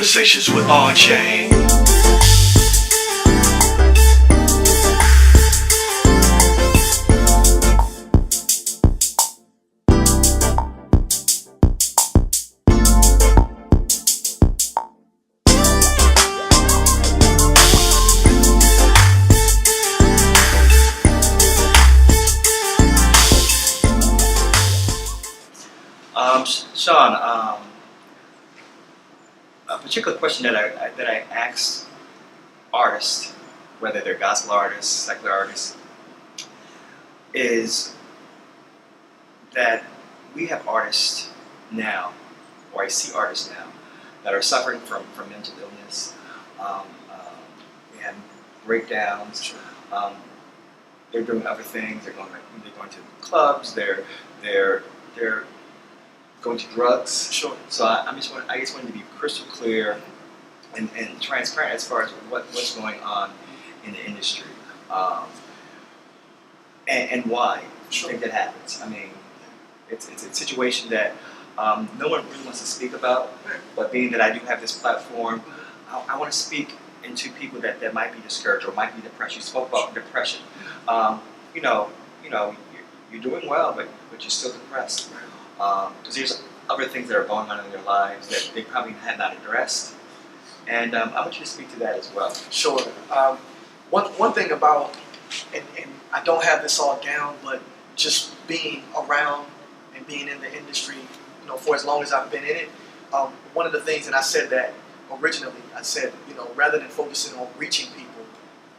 Conversations with RJ. Sean, a particular question that I ask artists, whether they're gospel artists, secular artists, is that we have artists now, or I see artists now, that are suffering from mental illness. They have breakdowns. They're doing other things. They're going to clubs. They're going to drugs. Sure. So I just wanted to be crystal clear and transparent as far as what's going on in the industry, and why Sure. I think that happens. I mean, it's a situation that no one really wants to speak about, but being that I do have this platform, I want to speak into people that might be discouraged or might be depressed. You spoke about depression. You're doing well, but you're still depressed. Because there's other things that are going on in their lives that they probably have not addressed. And I want you to speak to that as well. Sure. One thing about, and I don't have this all down, but just being around and being in the industry, for as long as I've been in it, one of the things, and I said that originally, I said, rather than focusing on reaching people,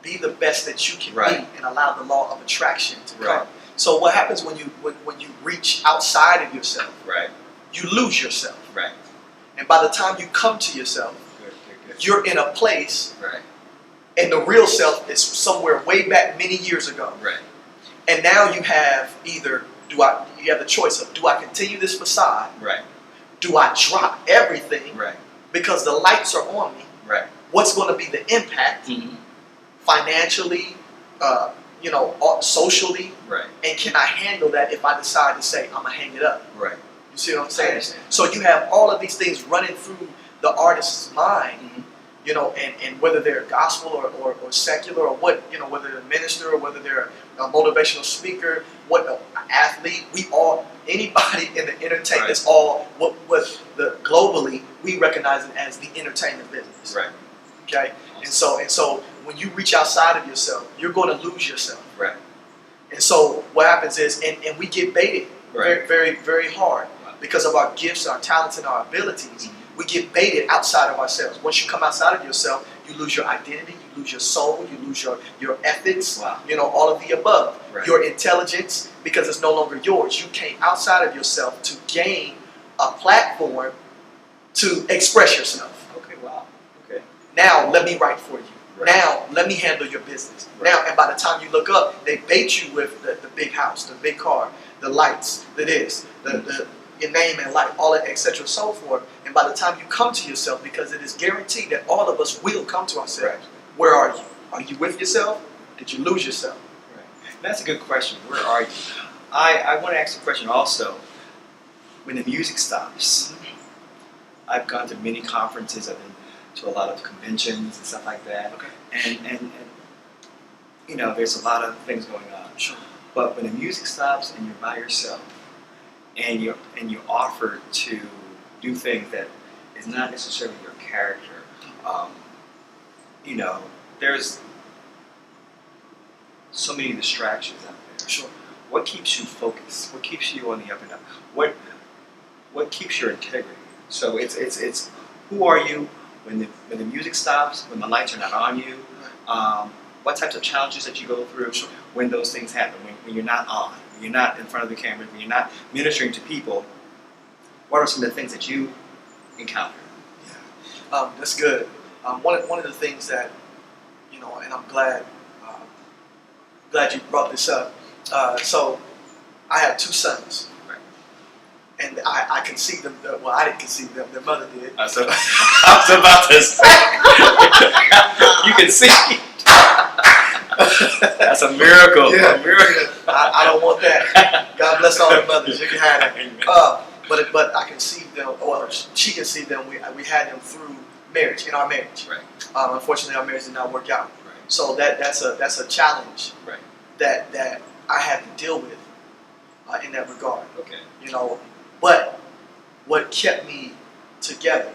be the best that you can Right. be and allow the law of attraction to Right. come. So what happens when you reach outside of yourself? Right. You lose yourself. Right. And by the time you come to yourself, Good. you're in a place, Right. and the real self is somewhere way back many years ago. Right. And now you have either, you have the choice of, do I continue this facade? Right. Do I drop everything Right. because the lights are on me? Right. What's going to be the impact Mm-hmm. financially, socially? Right. And can I handle that if I decide to say, I'm going to hang it up? Right. You see what I'm I saying? understand. So you have all of these things running through the artist's mind, Mm-hmm. and whether they're gospel or secular or what, whether they're a minister or whether they're a motivational speaker, what an athlete, anybody in the entertainment, Right. it's all globally we recognize it as the entertainment business. Right. Okay, and so when you reach outside of yourself, you're going to lose yourself. Right. And so what happens is, and we get baited Right. very, very, very hard Wow. because of our gifts, our talents, and our abilities. Mm-hmm. We get baited outside of ourselves. Once you come outside of yourself, you lose your identity, you lose your soul, you lose your ethics, Wow. all of the above. Right. Your intelligence, because it's no longer yours. You came outside of yourself to gain a platform to express yourself. Okay. Wow. Okay. Now, let me write for you. Right. Now, let me handle your business. Right. Now, and by the time you look up, they bait you with the big house, the big car, the lights, your name and life, all that, etc., so forth. And by the time you come to yourself, because it is guaranteed that all of us will come to ourselves. Right. Where are you? Are you with yourself? Did you lose yourself? Right. That's a good question. Where are you? I want to ask a question also. When the music stops, I've gone to many conferences. I've been to a lot of conventions and stuff like that. Okay. And there's a lot of things going on. Sure. But when the music stops and you're by yourself, and you're offered to do things that is not necessarily your character, there's so many distractions out there. Sure. What keeps you focused? What keeps you on the up and up? What keeps your integrity? So it's who are you when the music stops, when the lights are not on you? What types of challenges that you go through when those things happen, when you're not on, when you're not in front of the camera, when you're not ministering to people? What are some of the things that you encounter? Yeah. That's good. One of the things that, and I'm glad you brought this up. So I have two sons. Right. And I conceived them. Well, I didn't conceive them. Their mother did. I was about to say. You can see. That's a miracle. Yeah. A miracle. I don't want that. God bless all the mothers. You can have it. But I conceived them. Well, she conceived them. We had them through marriage, in our marriage. Right. Unfortunately, our marriage did not work out. Right. So that's a challenge Right. that I had to deal with in that regard. Okay. You know, but what kept me together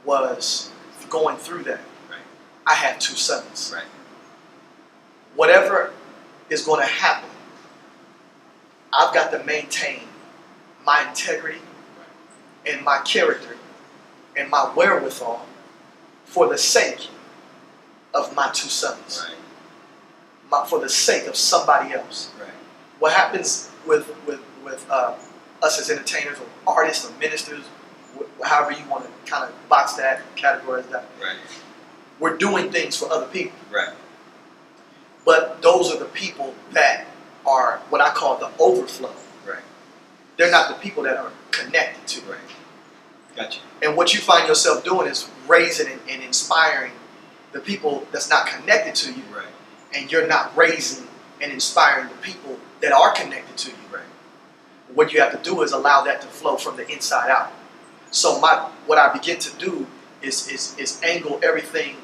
was going through that. Right. I had 2 sons. Right. Whatever is going to happen, I've got to maintain my integrity and my character and my wherewithal for the sake of my 2 sons. Right. For the sake of somebody else. Right. What happens with us as entertainers or artists or ministers, however you want to kind of box that, categorize that, Right. we're doing things for other people. Right. But those are the people that are what I call the overflow. Right. They're not the people that are connected to. Right. Gotcha. And what you find yourself doing is raising and inspiring the people that's not connected to you. Right. And you're not raising and inspiring the people that are connected to you. Right. What you have to do is allow that to flow from the inside out. So what I begin to do is angle everything,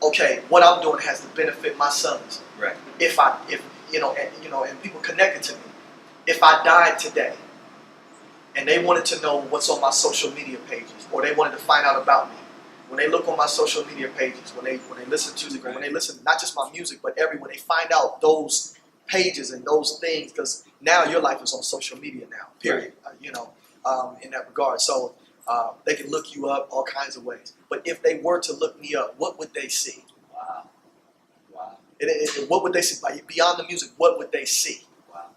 okay, what I'm doing has to benefit my sons. Right. If and people connected to me. If I died today and they wanted to know what's on my social media pages, or they wanted to find out about me, when they look on my social media pages, when they listen to music, or when they listen not just my music, but when they find out those pages and those things, because now your life is on social media now, period. In that regard. So they can look you up all kinds of ways. But if they were to look me up, what would they see? Wow. Wow. What would they see? Beyond the music, what would they see? Wow.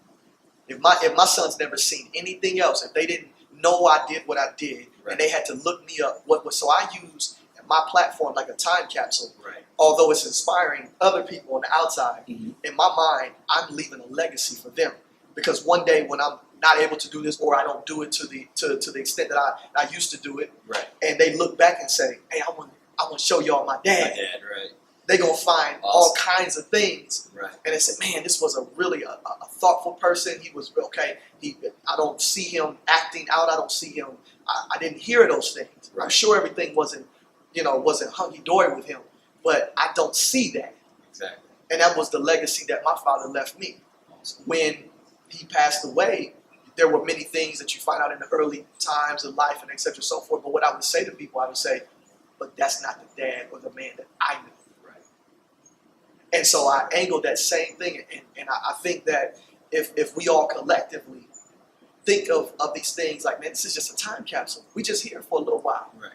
If my sons never seen anything else, if they didn't know I did what I did, Right. and they had to look me up, so I use my platform like a time capsule. Right. Although it's inspiring other people on the outside, Mm-hmm. in my mind, I'm leaving a legacy for them. Because one day when I'm not able to do this, or I don't do it to the extent that I used to do it, Right. and they look back and say, "Hey, I want to show y'all my My dad." dad. Right. They're gonna find all kinds of things, Right. and they say, "Man, this was a really a thoughtful person. He was okay. I don't see him acting out. I don't see him. I didn't hear those things. I'm Right. sure everything wasn't hunky dory with him, but I don't see that." Exactly. And that was the legacy that my father left me. Awesome. When he passed away, there were many things that you find out in the early times of life and et cetera, so forth. But what I would say to people, I would say, but that's not the dad or the man that I knew. Right. And so I angled that same thing. And I think that if we all collectively think of these things like, man, this is just a time capsule. We just here for a little while. Right.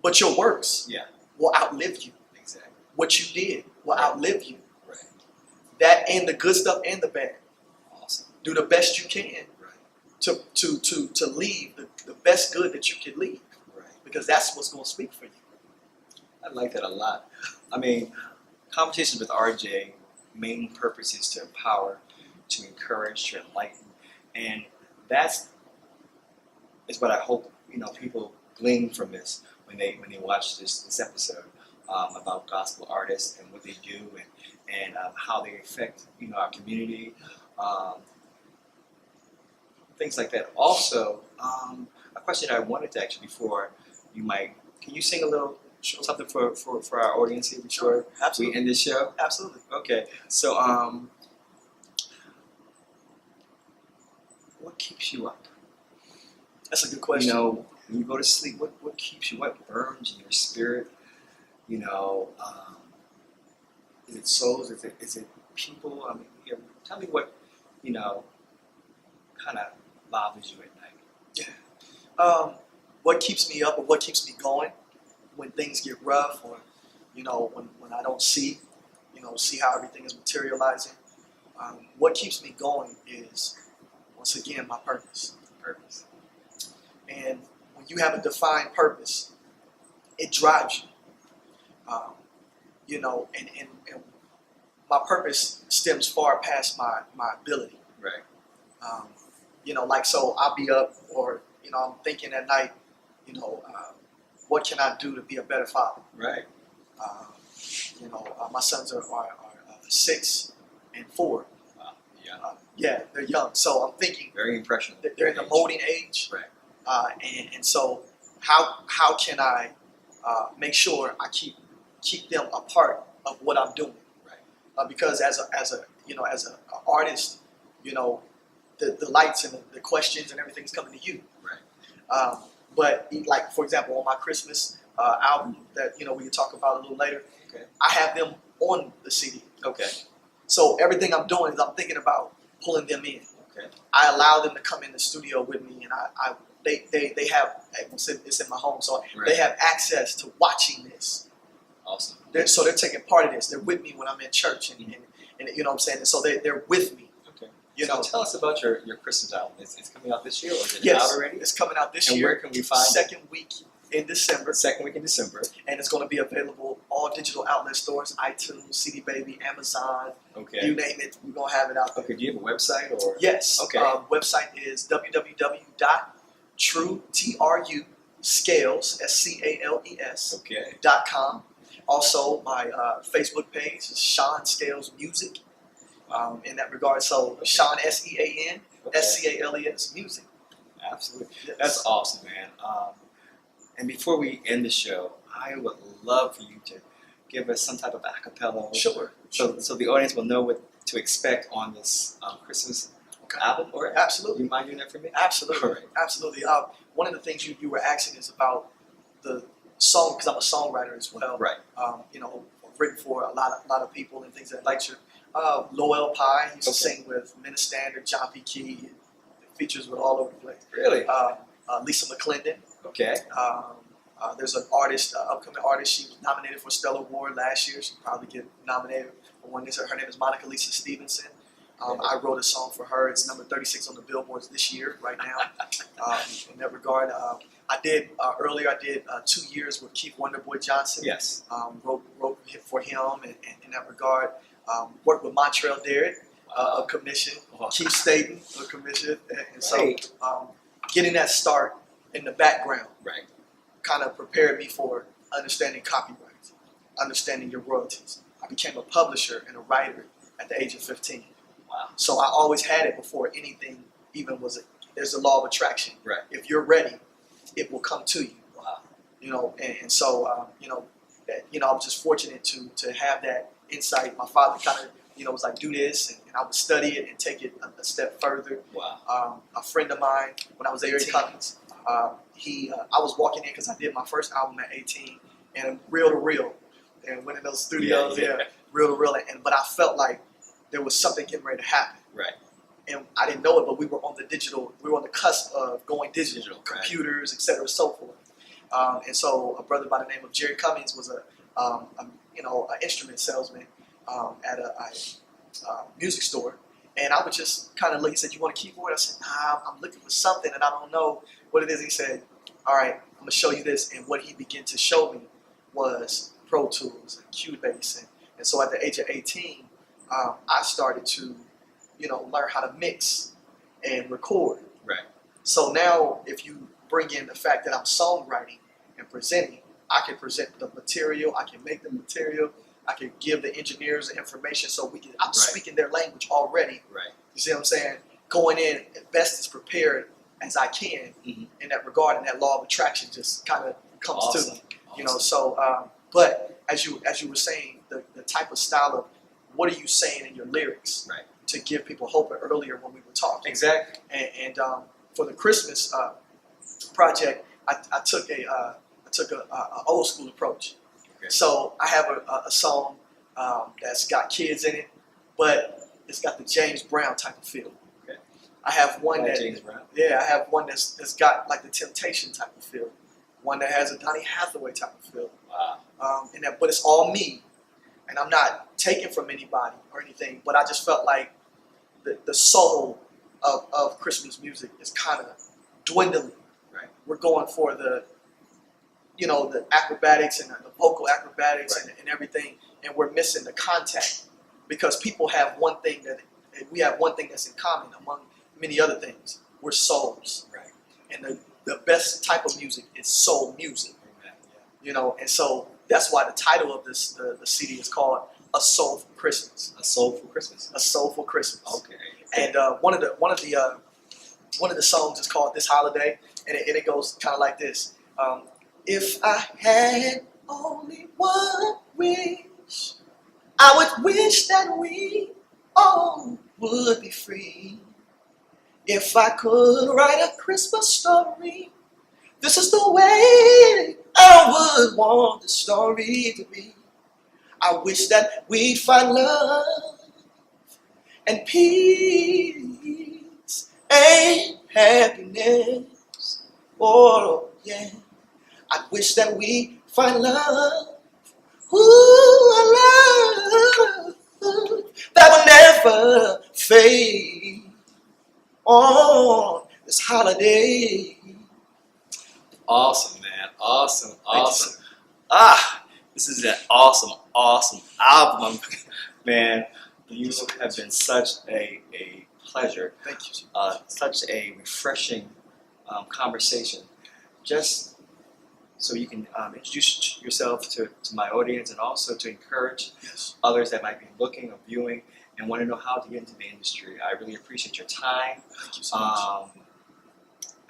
But your works Yeah. will outlive you. Exactly. What you did will Right. outlive you. Right. That and the good stuff and the bad. Awesome. Do the best you can Right. to leave the best good that you can leave, Right. because that's what's going to speak for you. I like that a lot. I mean, conversations with RJ, main purpose is to empower, to encourage, to enlighten, and that's is what I hope people glean from this when they watch this episode about gospel artists and what they do and how they affect our community, things like that. Also, a question I wanted to ask you before can you sing a little something for our audience here before Absolutely. we end this show? Absolutely. Okay, so what keeps you up? That's a good question. When you go to sleep, what keeps you? What burns in your spirit? Is it souls? Is it people? I mean, tell me what kind of bothers you at night. What keeps me up or what keeps me going when things get rough, or when I don't see how everything is materializing. What keeps me going is, once again, my purpose. Purpose. And when you have a defined purpose, it drives you. And my purpose stems far past my ability. Right. So I'll be up, or I'm thinking at night, what can I do to be a better father? Right. My sons are 6 and 4. Yeah. They're young. So I'm thinking Very impressionable. that they're in the molding age. Right. And so how can I make sure I keep them a part of what I'm doing? Right. Because as a artist, the lights and the questions and everything's coming to you. Right. But like for example, on my Christmas album that we can talk about a little later, Okay. I have them on the CD. Okay. So everything I'm doing is I'm thinking about pulling them in. Okay. I allow them to come in the studio with me, and they have it's in my home, so Right. they have access to watching this. Awesome. So they're taking part of this. They're with me when I'm in church, and you know what I'm saying. And so they're with me. Okay. You So know. tell us about your Christmas album. It's coming out this year, or is it Yes, out already? it's coming out this And year. where can we find it? Second week in December, Second week in December. and it's going to be available all digital outlet stores: iTunes, CD Baby, Amazon, Okay. you name it. We're gonna have it out there. Okay. Do you have a website or? Yes. Okay. Website is www.truescales Okay. SCALES.com. Also, my Facebook page is Sean Scales Music. In that regard, so Sean SEAN Okay. SCALES Music. Absolutely. Yes. That's awesome, man. And before we end the show, I would love for you to give us some type of acapella. Sure. So the audience will know what to expect on this Christmas Okay. album. Or Absolutely. you mind doing that for me? Absolutely. All right. Absolutely. One of the things you were asking is about the song, because I'm a songwriter as well. Right. I've written for a lot of people and things of that nature. Lowell Pye, he used to Okay. sing with Ministander, John P. Key, features with all over the place. Really? Lisa McClendon. Okay. There's an artist, upcoming artist. She was nominated for Stellar Award last year. She'll probably get nominated for one this year. Her name is Monica Lisa Stevenson. I wrote a song for her. It's number 36 on the billboards this year, right now. In that regard, I did 2 years with Keith Wonderboy Johnson. Yes. Wrote for him, and in that regard, worked with Montreal Derrick, a commission. Wow. Keith Staten, a commission, and so Great. getting that start in the background Right. kind of prepared me for understanding copyright, understanding your royalties. I became a publisher and a writer at the age of 15. Wow. So I always had it before anything even was. There's a law of attraction. Right. If you're ready, it will come to you. Wow. And so I'm just fortunate to have that insight. My father kind of was like, do this, and I would study it and take it a step further. Wow. A friend of mine, when I was 18, Cummings, I was walking in because I did my first album at 18, and reel to reel, and went in those studios, reel to reel, but I felt like there was something getting ready to happen. Right. And I didn't know it, but we were on the cusp of going digital, Right. computers, et cetera, so forth. And so a brother by the name of Jerry Cummings was an instrument salesman at a music store. And I would just kind of look. He said, "You want a keyboard?" I said, "Nah, I'm looking for something, and I don't know what it is." He said, "All right, I'm gonna show you this." And what he began to show me was Pro Tools and Cubase, and so at the age of 18, I started to, learn how to mix and record. Right. So now, if you bring in the fact that I'm songwriting and presenting, I can present the material, I can make the material, I can give the engineers the information, so I'm Right. speaking their language already. Right. You see what I'm saying? Going in best as prepared as I can Mhm. in that regard, and that law of attraction just kind of comes to Awesome. me. So but as you were saying, the type of style of what are you saying in your lyrics, Right. to give people hope earlier when we were talking. Exactly. And for the Christmas project, I took a old school approach. Okay. So I have a song that's got kids in it, but it's got the James Brown type of feel. Okay. I have one Like that James Brown. I have one that's got like the Temptation type of feel. One that has a Donny Hathaway type of feel. Wow. But it's all me, and I'm not taking from anybody or anything. But I just felt like the soul of Christmas music is kind of dwindling. Right. We're going for the acrobatics and the vocal acrobatics Right. and everything, and we're missing the contact, because people have one thing we have one thing that's in common among many other things. We're souls, Right. and the best type of music is soul music. Amen. And so that's why the title of this the CD is called A Soulful Christmas. A Soulful Christmas. A Soulful Christmas. Okay. And one of the songs is called This Holiday, and it goes kind of like this. If I had only one wish, I would wish that we all would be free. If I could write a Christmas story, this is the way I would want the story to be. I wish that we'd find love and peace and happiness. Oh, yeah. I wish that we find love. Ooh, a love that will never fade on this holiday. Awesome, man. Awesome. Thank you, Awesome. sir. This is an awesome album, man. You have been such a pleasure, Thank you, sir. such a refreshing conversation. Just so you can introduce yourself to my audience and also to encourage Yes. others that might be looking or viewing and want to know how to get into the industry. I really appreciate your time. Thank you so much.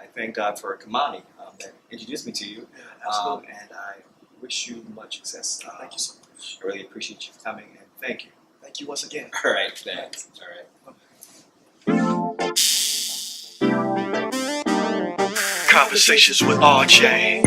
I thank God for Kamani that introduced me to you, Yeah, absolutely. and I wish you much success. Thank you so much. I really appreciate you coming, and thank you. Thank you once again. All right, thanks. All right. Conversations with RJ.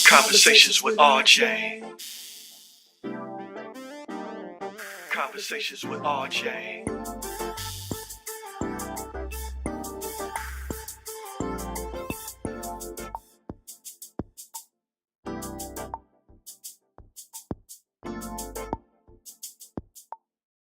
Conversations with RJ. Conversations with RJ.